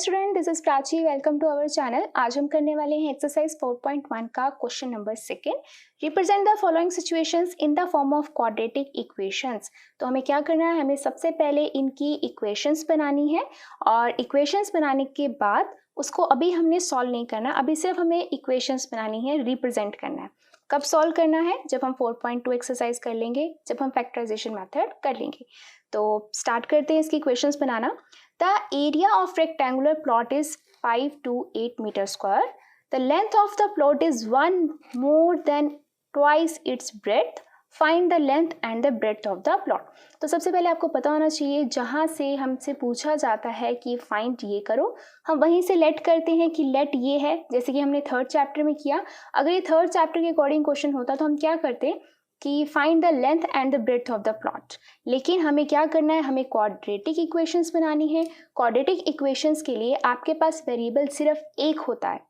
Student, this is Prachi. Welcome to our channel. आज हम करने वाले हैं एक्सरसाइज 4.1 का question number 2। Represent the following situations in the form of quadratic equations. तो हमें क्या करना है, हमें सबसे पहले इनकी इक्वेशंस बनानी है और इक्वेशंस बनाने के बाद उसको अभी हमने सॉल्व नहीं करना, अभी सिर्फ हमें इक्वेशंस बनानी है, रिप्रेजेंट करना है। कब सॉल्व करना है? जब हम 4.2 एक्सरसाइज कर लेंगे, जब हम फैक्टराइजेशन मेथड कर लेंगे। तो स्टार्ट करते हैं इसकी equations banana. The area of rectangular plot is 5 to 8 meter square. The length of the plot is 1 more than twice its breadth. Find the length and the breadth of the plot. तो सबसे पहले आपको पता होना चाहिए, जहाँ से हमसे पूछा जाता है कि फाइंड ये करो, हम वहीं से लेट करते हैं कि लेट ये है, जैसे कि हमने थर्ड चैप्टर में किया। अगर ये थर्ड चैप्टर के अकॉर्डिंग क्वेश्चन होता तो हम क्या करते कि find the length and the breadth of the plot. लेकिन हमें क्या करना है, हमें क्वाड्रेटिक इक्वेशंस बनानी है। क्वाड्रेटिक इक्वेशंस के लिए आपके पास वेरिएबल सिर्फ एक होता है,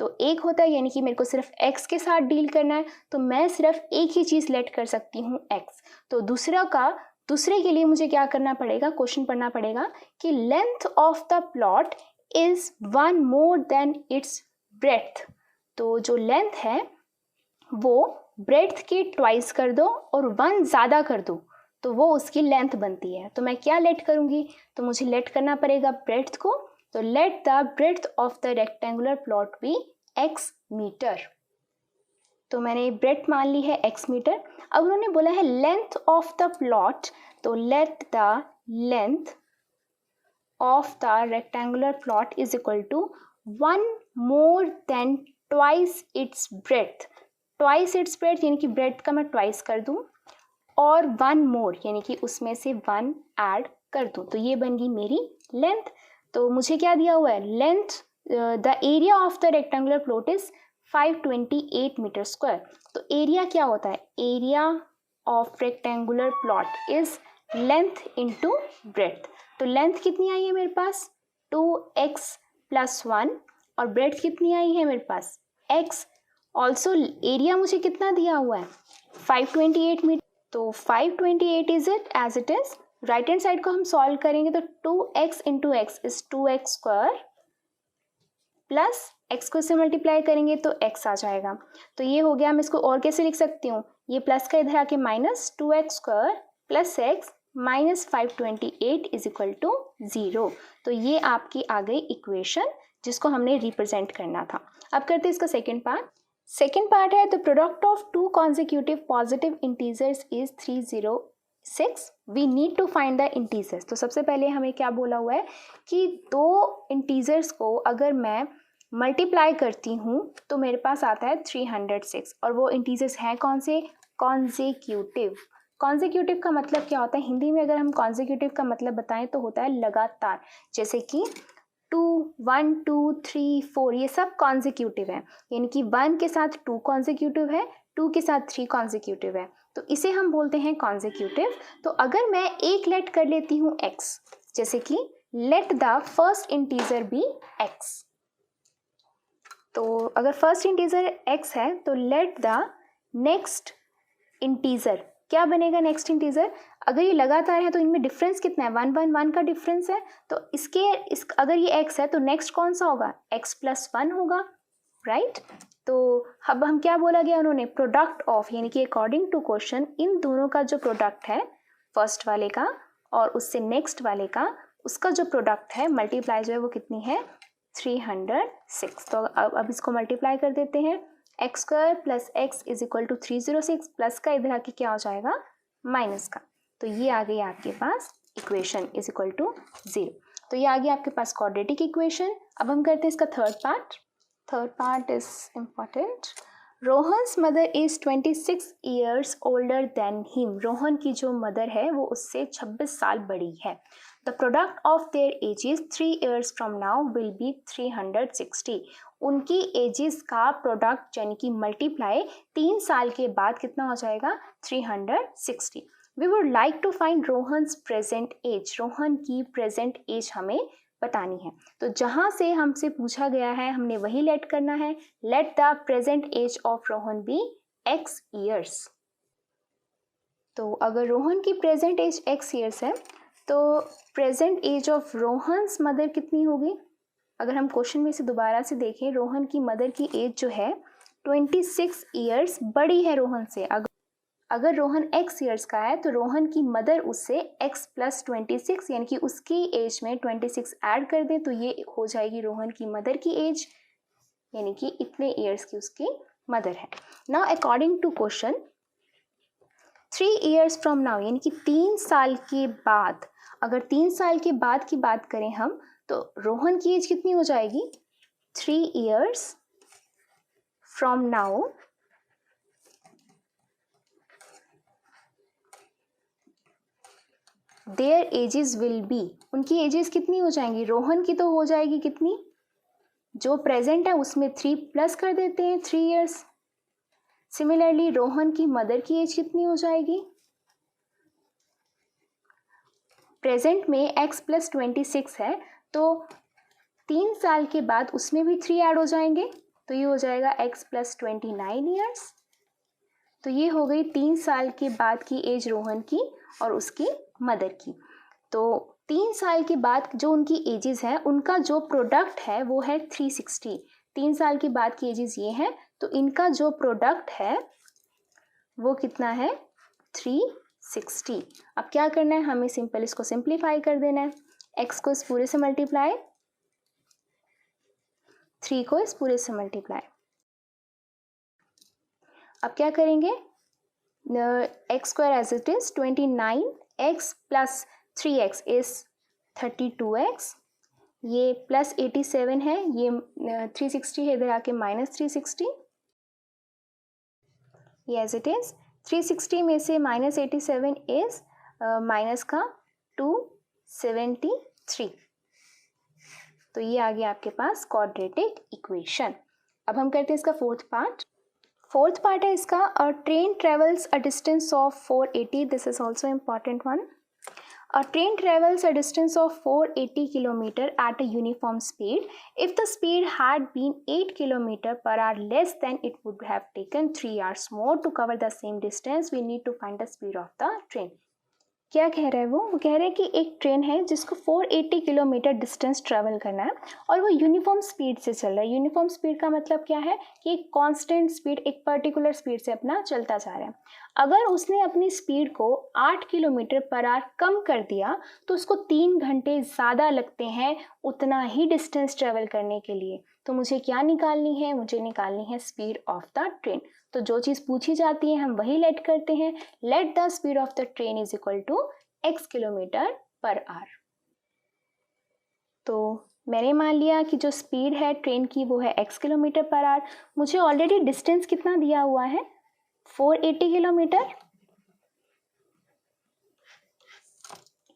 तो एक होता है, यानी कि मेरे को सिर्फ x के साथ डील करना है, तो मैं सिर्फ एक ही चीज़ लेट कर सकती हूँ x। तो दूसरे के लिए मुझे क्या करना पड़ेगा, क्वेश्चन पढ़ना पड़ेगा कि length of the plot is 1 more then it's breadth. तो जो लेंथ है वो ब्रेड्थ के ट्वाइस कर दो और 1 ज़्यादा कर दो, तो वो उसकी लेंथ बनती है। तो मैं क्या लेट करूँगी, तो मुझे लेट करना पड़ेगा ब्रेड्थ को। तो let the breadth of the rectangular plot be x metre. तो मैंने ब्रेड्थ मान ली है x मीटर। अब उन्होंने बोला है लेंथ ऑफ द प्लॉट, तो let the length of the rectangular plot is equal to 1 more than twice its breadth. Twice its breadth यानी कि ब्रेड्थ का मैं ट्वाइस कर दूं और 1 मोर यानी कि उसमें से 1 ऐड कर दूं, तो ये बन गई मेरी लेंथ। तो मुझे क्या दिया हुआ है, length the area of the rectangular plot is 528 metre square. तो एरिया क्या होता है, area of rectangular plot is length into breadth. तो लेंथ कितनी आई है मेरे पास, 2x + 1, और ब्रेड्थ कितनी आई है मेरे पास, x। ऑल्सो एरिया मुझे कितना दिया हुआ है, 528 मीटर। तो 528 is it as it is. Right hand side को हम सॉल्व करेंगे तो 2x into x is 2x square, plus x को इससे मल्टीप्लाई करेंगे तो x आ जाएगा। तो ये हो गया। मैं इसको और कैसे लिख सकती हूँ, ये प्लस का इधर आके minus 2x square plus x minus 528 is equal to 0। तो ये आपकी आ गई इक्वेशन जिसको हमने रिप्रेजेंट करना था। अब करते हैं इसका सेकेंड पार्ट। सेकेंड पार्ट है the product of 2 consecutive positive integers is 306। We need to find the integers. तो सबसे पहले हमें क्या बोला हुआ है कि 2 इंटीजर्स को अगर मैं मल्टीप्लाई करती हूँ तो मेरे पास आता है 306, और वो इंटीजर्स हैं कौन से, कॉन्जिक्यूटिव। कॉन्जिक्यूटिव का मतलब क्या होता है, हिंदी में अगर हम कॉन्जिक्यूटिव का मतलब बताएं तो होता है लगातार, जैसे कि 2, 1, 2, 3, 4, ये सब कॉन्जिक्यूटिव है, यानी कि 1 के साथ 2 कॉन्जिक्यूटिव है, 2 के साथ 3 कॉन्जिक्यूटिव है, तो इसे हम बोलते हैं कॉन्जिक्यूटिव। तो अगर मैं एक लेट कर लेती हूँ x, जैसे कि let the first integer be x। तो अगर फर्स्ट इंटीजर x है तो लेट द नेक्स्ट इंटीजर क्या बनेगा, नेक्स्ट इंटीजर। अगर ये लगातार है तो इनमें डिफरेंस कितना है, 1 1 1 का डिफरेंस है। तो अगर ये x है तो नेक्स्ट कौन सा होगा, x + 1 होगा, राइट। तो अब हम क्या बोला गया उन्होंने, प्रोडक्ट ऑफ, यानी कि अकॉर्डिंग टू क्वेश्चन इन दोनों का जो प्रोडक्ट है, फर्स्ट वाले का और उससे नेक्स्ट वाले का, उसका जो प्रोडक्ट है मल्टीप्लाई जो है वो कितनी है, 306। तो अब इसको मल्टीप्लाई कर देते हैं, x square plus x is equal to 306, plus का इधर आके क्या हो जाएगा, माइनस का। तो ये आ गई आपके पास इक्वेशन इज इक्वल टू 0। तो ये आ गया आपके पास क्वाड्रेटिक इक्वेशन। अब हम करते हैं इसका third part. Third part is important. Rohan's mother is 26 years older than him. Rohan की जो मदर है वो उससे 26 साल बड़ी है। The product of their edges 3 years from now will be 360। उनकी एजेस का प्रोडक्ट यानी कि मल्टीप्लाई 3 साल के बाद कितना हो जाएगा, 360। We would like to find Rohan's present age. Rohan की प्रेजेंट एज हमें बतानी है। तो जहाँ से हमसे पूछा गया है हमने वही लेट करना है। Let the present age of Rohan be x years. तो अगर रोहन की प्रेजेंट एज x ईयर्स है तो present age of Rohan's mother कितनी होगी, अगर हम क्वेश्चन में से दोबारा से देखें, रोहन की मदर की एज जो है 26 ईयर्स बड़ी है रोहन से। अगर रोहन x ईयर्स का है तो रोहन की मदर उससे x प्लस 26 यानी कि उसकी एज में 26 ऐड कर दे तो ये हो जाएगी रोहन की मदर की एज, यानी कि इतने ईयर्स की उसकी मदर है। Now according to question 3 years from now यानी कि 3 साल के बाद, अगर 3 साल के बाद की बात करें हम तो रोहन की एज कितनी हो जाएगी? 3 years from now there edges will be, उनकी एजेस कितनी हो जाएंगी? रोहन की तो हो जाएगी कितनी, जो प्रेजेंट है उसमें 3 प्लस कर देते हैं 3 ईयर्स। सिमिलरली रोहन की मदर की एज कितनी हो जाएगी? प्रेजेंट में x प्लस 26 है तो 3 साल के बाद उसमें भी 3 ऐड हो जाएंगे तो ये हो जाएगा x प्लस 29 ईयर्स। तो ये हो गई 3 साल के बाद की एज रोहन की और उसकी मदर की। तो 3 साल के बाद जो उनकी एजेस हैं उनका जो प्रोडक्ट है वो है 360। 3 साल के बाद की एजेस ये हैं तो इनका जो प्रोडक्ट है वो कितना है? 360। अब क्या करना है, हमें सिंपल इसको सिंप्लीफाई कर देना है। x को इस पूरे से मल्टीप्लाई, 3 को इस पूरे से मल्टीप्लाई। अब क्या करेंगे, x square as it is 29x plus 3x is 32x, ये प्लस 87 है, ये 360 है, इधर आके माइनस 360, ये एज इट इज। 360 में से माइनस 87 इज माइनस का 273, तो ये आ गया आपके पास क्वाड्रेटिक इक्वेशन। अब हम करते हैं इसका फोर्थ पार्ट है इसका, अ train travels a distance of 480, this is also important one. A train travels a distance of 480 km at a uniform speed. If the speed had been 8 km per hour less, then it would have taken 3 hours more to cover the same distance. We need to find the speed of the train. क्या कह रहा है वो कह रहा है कि एक ट्रेन है जिसको 480 किलोमीटर डिस्टेंस ट्रैवल करना है और वो यूनिफॉर्म स्पीड से चल रहा है। यूनिफॉर्म स्पीड का मतलब क्या है कि एक कांस्टेंट स्पीड, एक पर्टिकुलर स्पीड से अपना चलता जा रहा है। अगर उसने अपनी स्पीड को 8 किलोमीटर पर आवर कम कर दिया तो उसको 3 घंटे ज़्यादा लगते हैं उतना ही डिस्टेंस ट्रैवल करने के लिए। तो मुझे क्या निकालनी है? मुझे निकालनी है स्पीड ऑफ द ट्रेन। तो जो चीज़ पूछी जाती है हम वही लेट करते हैं। Let the speed of the train is equal to x kilometre per hour. तो मैंने मान लिया कि जो स्पीड है ट्रेन की वो है x किलोमीटर पर आवर। मुझे ऑलरेडी डिस्टेंस कितना दिया हुआ है? 480 किलोमीटर,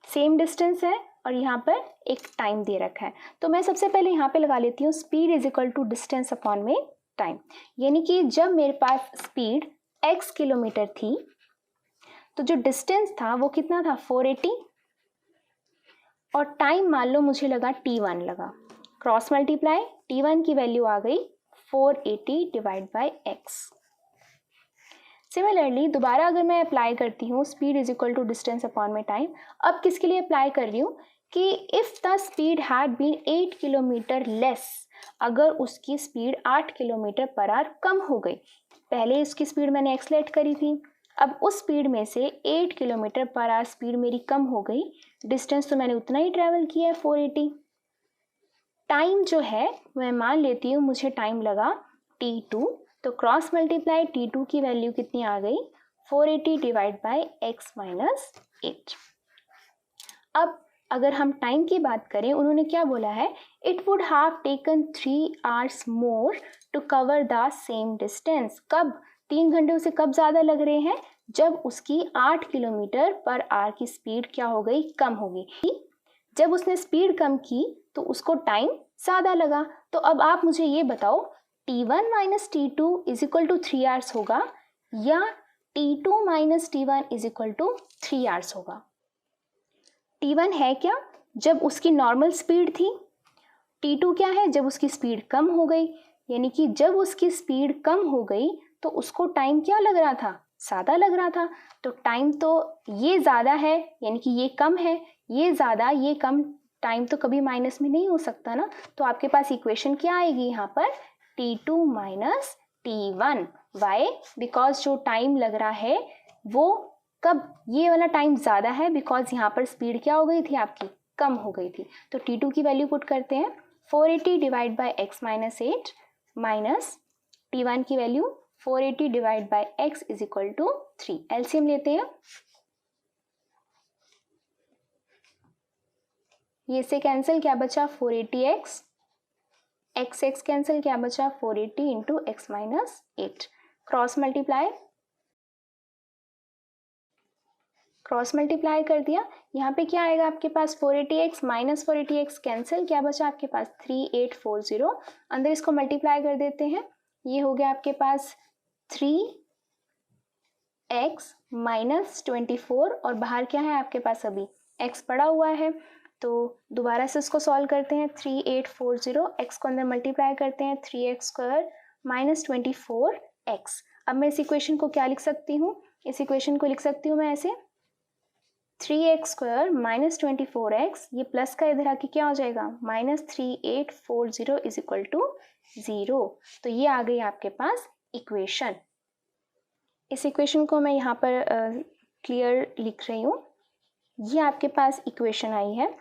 सेम डिस्टेंस है और यहाँ पर एक टाइम दे रखा है। तो मैं सबसे पहले यहाँ पे लगा लेती हूँ speed is equal to distance upon में टाइम। यानी कि जब मेरे पास स्पीड x किलोमीटर थी तो जो डिस्टेंस था वो कितना था? 480, और टाइम मान लो मुझे लगा t1 लगा, क्रॉस मल्टीप्लाई, t1 की वैल्यू आ गई 480 डिवाइड बाई x। सिमिलरली दोबारा अगर मैं अप्लाई करती हूँ speed is equal to distance upon में टाइम, अब किसके लिए अप्लाई कर रही हूँ कि if the speed had been 8 kilometre less, अगर उसकी स्पीड 8 किलोमीटर पर आवर कम हो गई, पहले इसकी स्पीड मैंने एक्सलेट करी थी, अब उस स्पीड में से 8 किलोमीटर पर आवर स्पीड मेरी कम हो गई, डिस्टेंस तो मैंने उतना ही ट्रैवल किया है 480। टाइम जो है मैं मान लेती हूँ मुझे टाइम लगा t2, तो क्रॉस मल्टीप्लाई t2 की वैल्यू कितनी आ गई? 480 डिवाइड बाई x माइनस 8। अब अगर हम टाइम की बात करें, उन्होंने क्या बोला है? It would have taken 3 hours more to cover the same distance. कब? 3 घंटे उसे कब ज़्यादा लग रहे हैं? जब उसकी 8 किलोमीटर पर आवर की स्पीड क्या हो गई? कम हो गई। जब उसने स्पीड कम की तो उसको टाइम ज़्यादा लगा। तो अब आप मुझे ये बताओ t1 minus t2 is equal to 3 hours होगा या t2 minus t1 is equal to 3 hours होगा? t1 है क्या? जब उसकी नॉर्मल स्पीड थी। t2 क्या है? जब उसकी स्पीड कम हो गई। यानी कि जब उसकी स्पीड कम हो गई तो उसको टाइम क्या लग रहा था? ज़्यादा लग रहा था। तो टाइम तो ये ज़्यादा है, यानी कि ये कम है, ये ज़्यादा ये कम, टाइम तो कभी माइनस में नहीं हो सकता ना, तो आपके पास इक्वेशन क्या आएगी यहाँ पर, t2 minus t1। Why? Because जो टाइम लग रहा है वो कब, ये वाला टाइम ज़्यादा है बिकॉज यहाँ पर स्पीड क्या हो गई थी आपकी, कम हो गई थी। तो t2 की वैल्यू पुट करते हैं, 480 divide by x minus 8 minus t1 की value 480 divide by x is equal to 3। LCM लेते हैं, ये से कैंसिल क्या बचा 480x, x कैंसिल क्या बचा 480 into x minus 8, cross multiply कर दिया। यहाँ पे क्या आएगा आपके पास 480x माइनस 480x कैंसिल, क्या बचा आपके पास 3840, अंदर इसको मल्टीप्लाई कर देते हैं, ये हो गया आपके पास 3x माइनस 24 और बाहर क्या है आपके पास अभी x पड़ा हुआ है, तो दोबारा से इसको सॉल्व करते हैं। 3840 x को अंदर मल्टीप्लाई करते हैं, 3x स्क्वायर माइनस 24x। अब मैं इस इक्वेशन को क्या लिख सकती हूँ, इस इक्वेशन को लिख सकती हूँ मैं ऐसे 3x स्क्वायर माइनस 24x, ये प्लस का इधर आके क्या हो जाएगा माइनस 3840 इज इक्वल टू 0। तो ये आ गई आपके पास इक्वेशन। इस इक्वेशन को मैं यहाँ पर क्लियर लिख रही हूँ, ये आपके पास इक्वेशन आई है।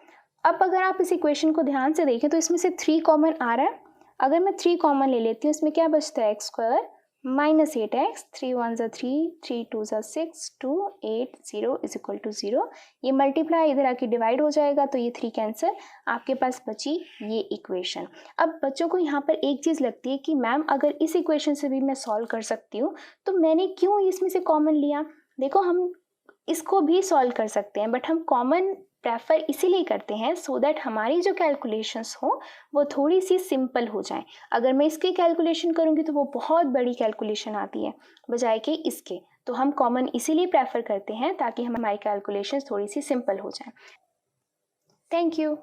अब अगर आप इस इक्वेशन को ध्यान से देखें तो इसमें से 3 कॉमन आ रहा है, अगर मैं 3 कॉमन ले लेती हूँ इसमें क्या बचता है x स्क्वायर माइनस 8x, 3 1 ज़ा 3, 3 2 ज़ा 6, 2 8 0 इज इक्वल टू 0। ये मल्टीप्लाई इधर आके डिवाइड हो जाएगा तो ये 3 कैंसिल, आपके पास बची ये इक्वेशन। अब बच्चों को यहाँ पर एक चीज़ लगती है कि मैम अगर इस इक्वेशन से भी मैं सॉल्व कर सकती हूँ तो मैंने क्यों इसमें से कॉमन लिया। देखो हम इसको भी सॉल्व कर सकते हैं बट हम कॉमन प्रेफर इसीलिए करते हैं सो दैट हमारी जो कैलकुलेशंस हो वो थोड़ी सी सिंपल हो जाए। अगर मैं इसकी कैलकुलेशन करूँगी तो वो बहुत बड़ी कैलकुलेशन आती है बजाय कि इसके, तो हम कॉमन इसीलिए प्रेफर करते हैं ताकि हमारी कैलकुलेशंस थोड़ी सी सिंपल हो जाए। Thank you.